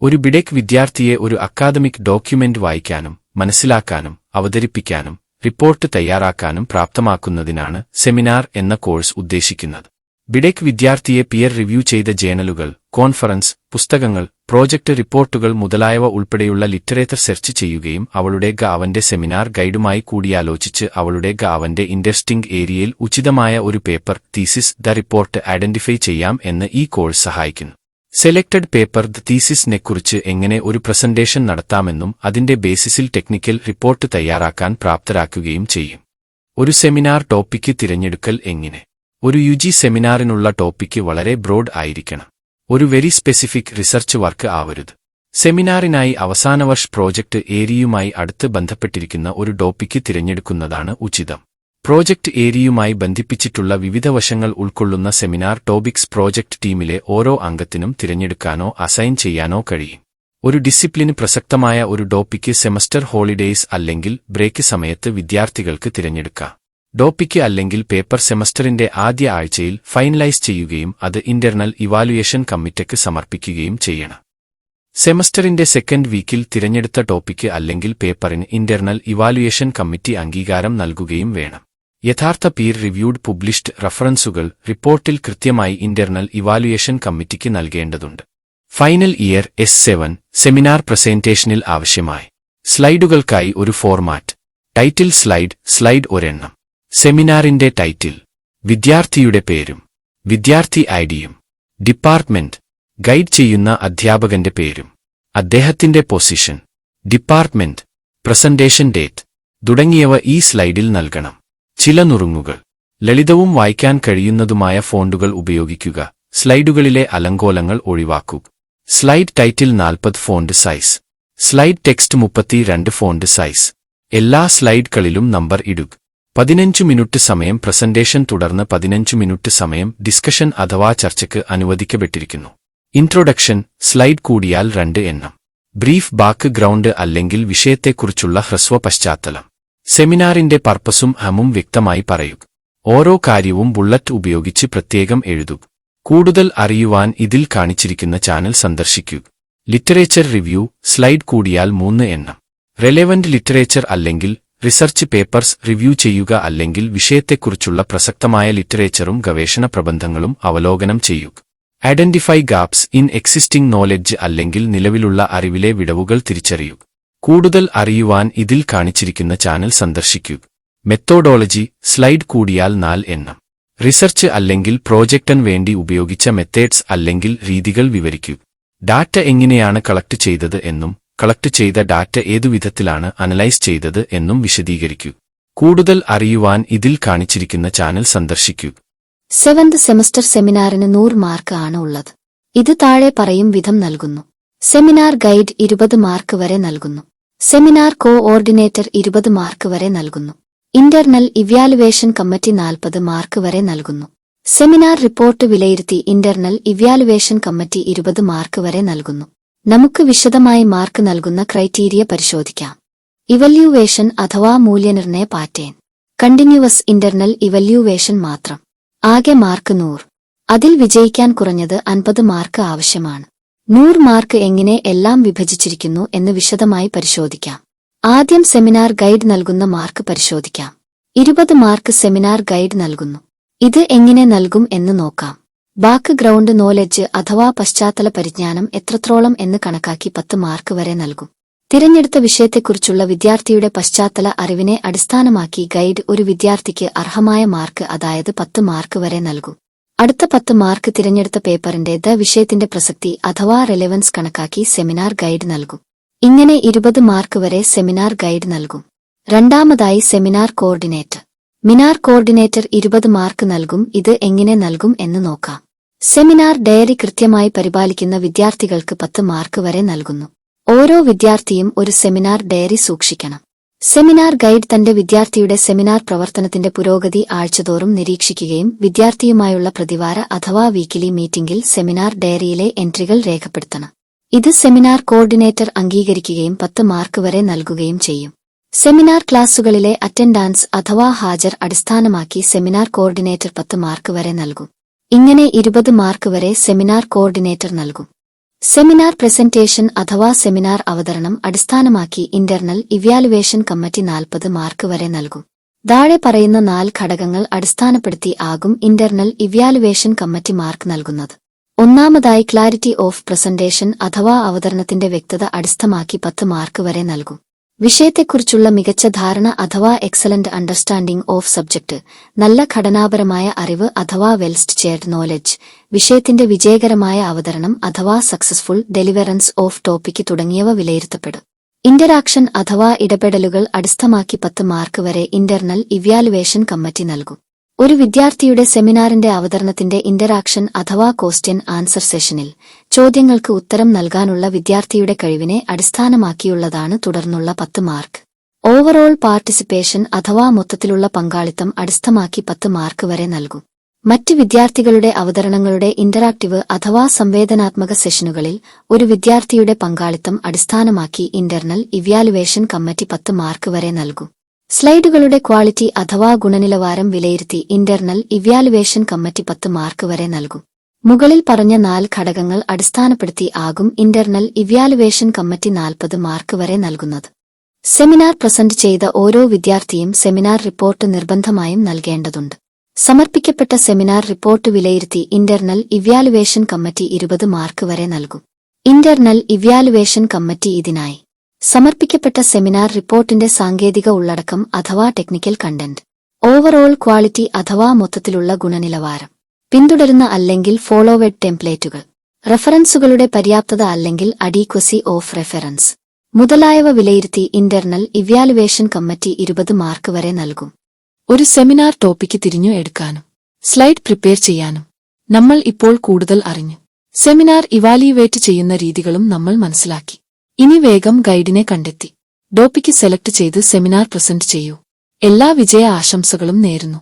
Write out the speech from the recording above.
ഒരു ബിടെക് വിദ്യാർത്ഥിയെ ഒരു അക്കാദമിക് ഡോക്യുമെന്റ് വായിക്കാനും മനസ്സിലാക്കാനും അവതരിപ്പിക്കാനും റിപ്പോർട്ട് തയ്യാറാക്കാനും പ്രാപ്തമാക്കുന്നതിനാണ് സെമിനാർ എന്ന കോഴ്സ് ഉദ്ദേശിക്കുന്നത്. ബിടെക് വിദ്യാർത്ഥിയെ പിയർ റിവ്യൂ ചെയ്ത ജേണലുകൾ, കോൺഫറൻസ്, പുസ്തകങ്ങൾ, പ്രോജക്റ്റ് റിപ്പോർട്ടുകൾ മുതലായവ ഉൾപ്പെടെയുള്ള ലിറ്ററേച്ചർ സെർച്ച് ചെയ്യുകയും അവന്റെ സെമിനാർ ഗൈഡുമായി കൂടിയാലോചിച്ച് അവന്റെ ഇൻട്രസ്റ്റിംഗ് ഏരിയയിൽ ഉചിതമായ ഒരു പേപ്പർ, തീസിസ്, റിപ്പോർട്ട് ഐഡന്റിഫൈ ചെയ്യാം എന്ന് ഈ കോഴ്സ് സഹായിക്കുന്നു. സെലക്ടഡ് പേപ്പർ തീസിസിനെക്കുറിച്ച് എങ്ങനെ ഒരു പ്രസന്റേഷൻ നടത്താമെന്നും അതിന്റെ ബേസിസിൽ ടെക്നിക്കൽ റിപ്പോർട്ട് തയ്യാറാക്കാൻ പ്രാപ്തരാക്കുകയും ചെയ്യും. ഒരു സെമിനാർ ടോപ്പിക്ക് തിരഞ്ഞെടുക്കൽ എങ്ങനെ? ഒരു യുജി സെമിനാറിനുള്ള ടോപ്പിക്ക് വളരെ ബ്രോഡ് ആയിരിക്കണം. ഒരു വെരി സ്പെസിഫിക് റിസർച്ച് വർക്ക് ആവരുത്. സെമിനാറിനായി അവസാനവർഷ പ്രോജക്റ്റ് ഏരിയയുമായി അടുത്ത് ബന്ധപ്പെട്ടിരിക്കുന്ന ഒരു ടോപ്പിക്ക് തിരഞ്ഞെടുക്കുന്നതാണ് ഉചിതം. പ്രോജക്റ്റ് ഏരിയയുമായി ബന്ധിപ്പിച്ചിട്ടുള്ള വിവിധ വശങ്ങൾ ഉൾക്കൊള്ളുന്ന സെമിനാർ ടോപ്പിക്സ് പ്രോജക്റ്റ് ടീമിലെ ഓരോ അംഗത്തിനും തിരഞ്ഞെടുക്കാനോ അസൈൻ ചെയ്യാനോ കഴിയും. ഒരു ഡിസിപ്ലിന് പ്രസക്തമായ ഒരു ടോപ്പിക്ക് സെമസ്റ്റർ ഹോളിഡേയ്സ് അല്ലെങ്കിൽ ബ്രേക്ക് സമയത്ത് വിദ്യാർത്ഥികൾക്ക് തിരഞ്ഞെടുക്കാം. ടോപ്പിക്ക് അല്ലെങ്കിൽ പേപ്പർ സെമസ്റ്ററിന്റെ ആദ്യ ആഴ്ചയിൽ ഫൈനലൈസ് ചെയ്യുകയും അത് ഇന്റർണൽ ഇവാലുവേഷൻ കമ്മിറ്റിക്ക് സമർപ്പിക്കുകയും ചെയ്യണം. സെമസ്റ്ററിന്റെ സെക്കൻഡ് വീക്കിൽ തിരഞ്ഞെടുത്ത ടോപ്പിക്ക് അല്ലെങ്കിൽ പേപ്പറിന് ഇന്റർണൽ ഇവാലുവേഷൻ കമ്മിറ്റി അംഗീകാരം നൽകുകയും വേണം. യഥാർത്ഥ പീർ റിവ്യൂഡ് പബ്ലിഷ്ഡ് റഫറൻസുകൾ റിപ്പോർട്ടിൽ കൃത്യമായി ഇന്റർണൽ ഇവാലുവേഷൻ കമ്മിറ്റിക്ക് നൽകേണ്ടതുണ്ട്. ഫൈനൽ ഇയർ S7 സെമിനാർ പ്രസന്റേഷനിൽ ആവശ്യമായി സ്ലൈഡുകൾക്കായി ഒരു ഫോർമാറ്റ്. ടൈറ്റിൽ സ്ലൈഡ് ഒരെണ്ണം. സെമിനാറിന്റെ ടൈറ്റിൽ, വിദ്യാർത്ഥിയുടെ പേരും വിദ്യാർത്ഥി ഐഡിയും, ഡിപ്പാർട്ട്മെന്റ്, ഗൈഡ് ചെയ്യുന്ന അധ്യാപകന്റെ പേരും അദ്ദേഹത്തിന്റെ പൊസിഷൻ, ഡിപ്പാർട്ട്മെന്റ്, പ്രസന്റേഷൻ ഡേറ്റ് തുടങ്ങിയവ ഈ സ്ലൈഡിൽ നൽകണം. ചില നുറുങ്ങുകൾ: ലളിതവും വായിക്കാൻ കഴിയുന്നതുമായ ഫോണ്ടുകൾ ഉപയോഗിക്കുക. സ്ലൈഡുകളിലെ അലങ്കോലങ്ങൾ ഒഴിവാക്കുക. Slide title 40 font size. Slide text 32 font size. എല്ലാ സ്ലൈഡുകളിലും നമ്പർ ഇടുക. 15 മിനിറ്റ് സമയം പ്രസന്റേഷൻ, തുടർന്ന് 15 മിനിറ്റ് സമയം ഡിസ്കഷൻ അഥവാ ചർച്ചയ്ക്ക് അനുവദിക്കപ്പെട്ടിരിക്കുന്നു. ഇൻട്രൊഡക്ഷൻ സ്ലൈഡ് കൂടിയാൽ 2 എണ്ണം. ബ്രീഫ് ബാക്ക് ഗ്രൗണ്ട് അല്ലെങ്കിൽ വിഷയത്തെക്കുറിച്ചുള്ള ഹ്രസ്വ പശ്ചാത്തലം. സെമിനാറിന്റെ പർപ്പസും ഹമും വ്യക്തമായി പറയുക. ഓരോ കാര്യവും ബുള്ളറ്റ് ഉപയോഗിച്ച് പ്രത്യേകം എഴുതുക. കൂടുതൽ അറിയുവാൻ ഇതിൽ കാണിച്ചിരിക്കുന്ന ചാനൽ സന്ദർശിക്കുക. ലിറ്ററേച്ചർ റിവ്യൂ സ്ലൈഡ് കൂടിയാൽ 3 എണ്ണം. റെലവന്റ് ലിറ്ററേച്ചർ അല്ലെങ്കിൽ റിസർച്ച് പേപ്പർസ് റിവ്യൂ ചെയ്യുക അല്ലെങ്കിൽ വിഷയത്തെക്കുറിച്ചുള്ള പ്രസക്തമായ ലിറ്ററേച്ചറും ഗവേഷണ പ്രബന്ധങ്ങളും അവലോകനം ചെയ്യുക. Identify gaps in existing knowledge അല്ലെങ്കിൽ നിലവിലുള്ള അറിവിലെ വിടവുകൾ തിരിച്ചറിയുക. കൂടുതൽ അറിയുവാൻ ഇതിൽ കാണിച്ചിരിക്കുന്ന ചാനൽ സന്ദർശിക്കുക. മെത്തോഡോളജി സ്ലൈഡ് കൂടിയാൽ 4 എണ്ണം. റിസർച്ച് അല്ലെങ്കിൽ പ്രോജക്റ്റിന് വേണ്ടി ഉപയോഗിച്ച മെത്തേഡ്സ് അല്ലെങ്കിൽ രീതികൾ വിവരിക്കുക. ഡാറ്റ എങ്ങനെയാണ് കളക്ട് ചെയ്തത് എന്നും കളക്ട് ചെയ്ത ഡാറ്റ ഏതുവിധത്തിലാണ് അനലൈസ് ചെയ്തത് എന്നും വിശദീകരിക്കൂ. കൂടുതൽ അറിയുവാൻ ഇതിൽ കാണിച്ചിരിക്കുന്ന ചാനൽ സന്ദർശിക്കൂ. 7th സെമസ്റ്റർ സെമിനാറിന് 100 മാർക്ക് ആണ് ഉള്ളത്. ഇത് താഴെ പറയും വിധം നൽകുന്നു. സെമിനാർ ഗൈഡ് 20 മാർക്ക് വരെ നൽകുന്നു. സെമിനാർ കോഓർഡിനേറ്റർ 20 മാർക്ക് വരെ നൽകുന്നു. ഇന്റർണൽ ഇവാലുവേഷൻ കമ്മിറ്റി 40 മാർക്ക് വരെ നൽകുന്നു. സെമിനാർ റിപ്പോർട്ട് വിലയിരുത്തി ഇന്റർണൽ ഇവാലുവേഷൻ കമ്മിറ്റി 20 മാർക്ക് വരെ നൽകുന്നു. നമുക്ക് വിശദമായി മാർക്ക് നൽകുന്ന ക്രൈറ്റീരിയ പരിശോധിക്കാം. ഇവല്യൂവേഷൻ അഥവാ മൂല്യനിർണയ പാറ്റേൺ. കണ്ടിന്യൂവസ് ഇന്റർണൽ ഇവല്യൂവേഷൻ മാത്രം. ആകെ മാർക്ക് 100. അതിൽ വിജയിക്കാൻ കുറഞ്ഞത് 50 മാർക്ക് ആവശ്യമാണ്. 100 മാർക്ക് എങ്ങനെ എല്ലാം വിഭജിച്ചിരിക്കുന്നു എന്ന് വിശദമായി പരിശോധിക്കാം. ആദ്യം സെമിനാർ ഗൈഡ് നൽകുന്ന മാർക്ക് പരിശോധിക്കാം. 20 മാർക്ക് സെമിനാർ ഗൈഡ് നൽകുന്നു. ഇത് എങ്ങനെ നൽകും എന്ന് നോക്കാം. ബാക്ക് ഗ്രൗണ്ട് നോളജ് അഥവാ പശ്ചാത്തല പരിജ്ഞാനം എത്രത്തോളം എന്ന് കണക്കാക്കി 10 മാർക്ക് വരെ നൽകും. തിരഞ്ഞെടുത്ത വിഷയത്തെക്കുറിച്ചുള്ള വിദ്യാർത്ഥിയുടെ പശ്ചാത്തല അറിവിനെ അടിസ്ഥാനമാക്കി ഗൈഡ് ഒരു വിദ്യാർത്ഥിക്ക് അർഹമായ മാർക്ക്, അതായത് 10 മാർക്ക് വരെ നൽകും. അടുത്ത 10 മാർക്ക് തിരഞ്ഞെടുത്ത പേപ്പറിന്റെ വിഷയത്തിന്റെ പ്രസക്തി അഥവാ റെലവൻസ് കണക്കാക്കി സെമിനാർ ഗൈഡ് നൽകും. ഇങ്ങനെ 20 മാർക്ക് വരെ സെമിനാർ ഗൈഡ് നൽകും. രണ്ടാമതായി seminar coordinator. Minar coordinator 20 mark നൽകും. ഇത് എങ്ങനെ നൽകും എന്ന് നോക്കാം. സെമിനാർ ഡയറി കൃത്യമായി പരിപാലിക്കുന്ന വിദ്യാർത്ഥികൾക്ക് 10 മാർക്ക് വരെ നൽകുന്നു. ഓരോ വിദ്യാർത്ഥിയും ഒരു സെമിനാർ ഡയറി സൂക്ഷിക്കണം. സെമിനാർ ഗൈഡ് തന്റെ വിദ്യാർത്ഥിയുടെ സെമിനാർ പ്രവർത്തനത്തിന്റെ പുരോഗതി ആഴ്ചതോറും നിരീക്ഷിക്കുകയും വിദ്യാർത്ഥിയുമായുള്ള പ്രതിവാര അഥവാ വീക്കിലി മീറ്റിംഗിൽ സെമിനാർ ഡയറിയിലെ എൻട്രികൾ രേഖപ്പെടുത്തണം. ഇത് സെമിനാർ കോർഡിനേറ്റർ അംഗീകരിക്കുകയും 10 മാർക്ക് വരെ നൽകുകയും ചെയ്യും. സെമിനാർ ക്ലാസുകളിലെ അറ്റൻഡൻസ് അഥവാ ഹാജർ അടിസ്ഥാനമാക്കി സെമിനാർ കോർഡിനേറ്റർ 10 മാർക്ക് വരെ നൽകും. ഇങ്ങനെ 20 മാർക്ക് വരെ സെമിനാർ കോർഡിനേറ്റർ നൽകും. സെമിനാർ പ്രസന്റേഷൻ അഥവാ സെമിനാർ അവതരണം അടിസ്ഥാനമാക്കി ഇന്റർണൽ ഇവാലുവേഷൻ കമ്മിറ്റി 40 മാർക്ക് വരെ നൽകും. താഴെ പറയുന്ന 4 ഘടകങ്ങൾ അടിസ്ഥാനപ്പെടുത്തി ആകും ഇന്റർണൽ ഇവാലുവേഷൻ കമ്മിറ്റി മാർക്ക് നൽകുന്നത്. ഒന്നാമതായി ക്ലാരിറ്റി ഓഫ് പ്രസന്റേഷൻ അഥവാ അവതരണത്തിന്റെ വ്യക്തത അടിസ്ഥാനമാക്കി 10 മാർക്ക് വരെ നൽകും. വിഷയത്തെക്കുറിച്ചുള്ള മികച്ച ധാരണ അഥവാ എക്സലന്റ് അണ്ടർസ്റ്റാൻഡിംഗ് ഓഫ് സബ്ജക്ട്, നല്ല ഘടനാപരമായ അറിവ് അഥവാ വെൽ സ്ട്രക്ചേർഡ് നോളജ്, വിഷയത്തിന്റെ വിജയകരമായ അവതരണം അഥവാ സക്സസ്ഫുൾ ഡെലിവറൻസ് ഓഫ് ടോപ്പിക് തുടങ്ങിയവ വിലയിരുത്തപ്പെടും. ഇന്ററാക്ഷൻ അഥവാ ഇടപെടലുകൾ അടിസ്ഥാനമാക്കി 10 മാർക്ക് വരെ ഇന്റർണൽ ഇവാലുവേഷൻ കമ്മിറ്റി നൽകും. ഒരു വിദ്യാർത്ഥിയുടെ സെമിനാറിന്റെ അവതരണത്തിന്റെ ഇന്ററാക്ഷൻ അഥവാ ക്വസ്റ്റ്യൻ ആൻസർ സെഷനിൽ ചോദ്യങ്ങൾക്ക് ഉത്തരം നൽകാനുള്ള വിദ്യാർത്ഥിയുടെ കഴിവിനെ അടിസ്ഥാനമാക്കിയുള്ളതാണ് തുടർന്നുള്ള 10 മാർക്ക്. ഓവറോൾ പാർട്ടിസിപ്പേഷൻ അഥവാ മൊത്തത്തിലുള്ള പങ്കാളിത്തം അടിസ്ഥാനമാക്കി 10 മാർക്ക് വരെ നൽകും. മറ്റ് വിദ്യാർത്ഥികളുടെ അവതരണങ്ങളുടെ ഇന്ററാക്റ്റീവ് അഥവാ സംവേദനാത്മക സെഷനുകളിൽ ഒരു വിദ്യാർത്ഥിയുടെ പങ്കാളിത്തം അടിസ്ഥാനമാക്കി ഇന്റർണൽ ഇവാലുവേഷൻ കമ്മിറ്റി 10 മാർക്ക് വരെ നൽകും. സ്ലൈഡുകളുടെ ക്വാളിറ്റി അഥവാ ഗുണനിലവാരം വിലയിരുത്തി ഇന്റർണൽ ഇവാലുവേഷൻ കമ്മിറ്റി 10 മാർക്ക് വരെ നൽകും. മുകളിൽ പറഞ്ഞ 4 ഘടകങ്ങൾ അടിസ്ഥാനപ്പെടുത്തി ആകും ഇന്റർണൽ ഇവാലുവേഷൻ കമ്മിറ്റി 40 മാർക്ക് വരെ നൽകുന്നത്. സെമിനാർ പ്രസന്റ് ചെയ്ത ഓരോ വിദ്യാർത്ഥിയും സെമിനാർ റിപ്പോർട്ട് നിർബന്ധമായും നൽകേണ്ടതുണ്ട്. സമർപ്പിക്കപ്പെട്ട സെമിനാർ റിപ്പോർട്ട് വിലയിരുത്തി ഇന്റർണൽ ഇവാലുവേഷൻ കമ്മിറ്റി 20 മാർക്ക് വരെ നൽകും. ഇന്റർണൽ ഇവാലുവേഷൻ കമ്മിറ്റി ഇതിനായി സമർപ്പിക്കപ്പെട്ട സെമിനാർ റിപ്പോർട്ടിന്റെ സാങ്കേതിക ഉള്ളടക്കം അഥവാ ടെക്നിക്കൽ കണ്ടന്റ്, ഓവറോൾ ക്വാളിറ്റി അഥവാ മൊത്തത്തിലുള്ള ഗുണനിലവാരം, പിന്തുടരുന്ന അല്ലെങ്കിൽ ഫോളോവേഡ് ടെംപ്ലേറ്റുകൾ, റഫറൻസുകളുടെ പര്യാപ്തത അല്ലെങ്കിൽ അഡീക്വസി ഓഫ് റെഫറൻസ് മുതലായവ വിലയിരുത്തി ഇന്റർണൽ ഇവാലുവേഷൻ കമ്മിറ്റി 20 മാർക്ക് വരെ നൽകും. ഒരു സെമിനാർ ടോപ്പിക്ക് തിരിഞ്ഞു എടുക്കാനും സ്ലൈഡ് പ്രിപ്പയർ ചെയ്യാനും നമ്മൾ ഇപ്പോൾ കൂടുതൽ അറിഞ്ഞു. സെമിനാർ ഇവാലുവേറ്റ് ചെയ്യുന്ന രീതികളും നമ്മൾ മനസ്സിലാക്കി. ഇനി വേഗം ഗൈഡിനെ കണ്ടെത്തി ടോപ്പിക്ക് സെലക്ട് ചെയ്ത് സെമിനാർ പ്രസന്റ് ചെയ്യൂ. എല്ലാ വിജയ ആശംസകളും നേരുന്നു.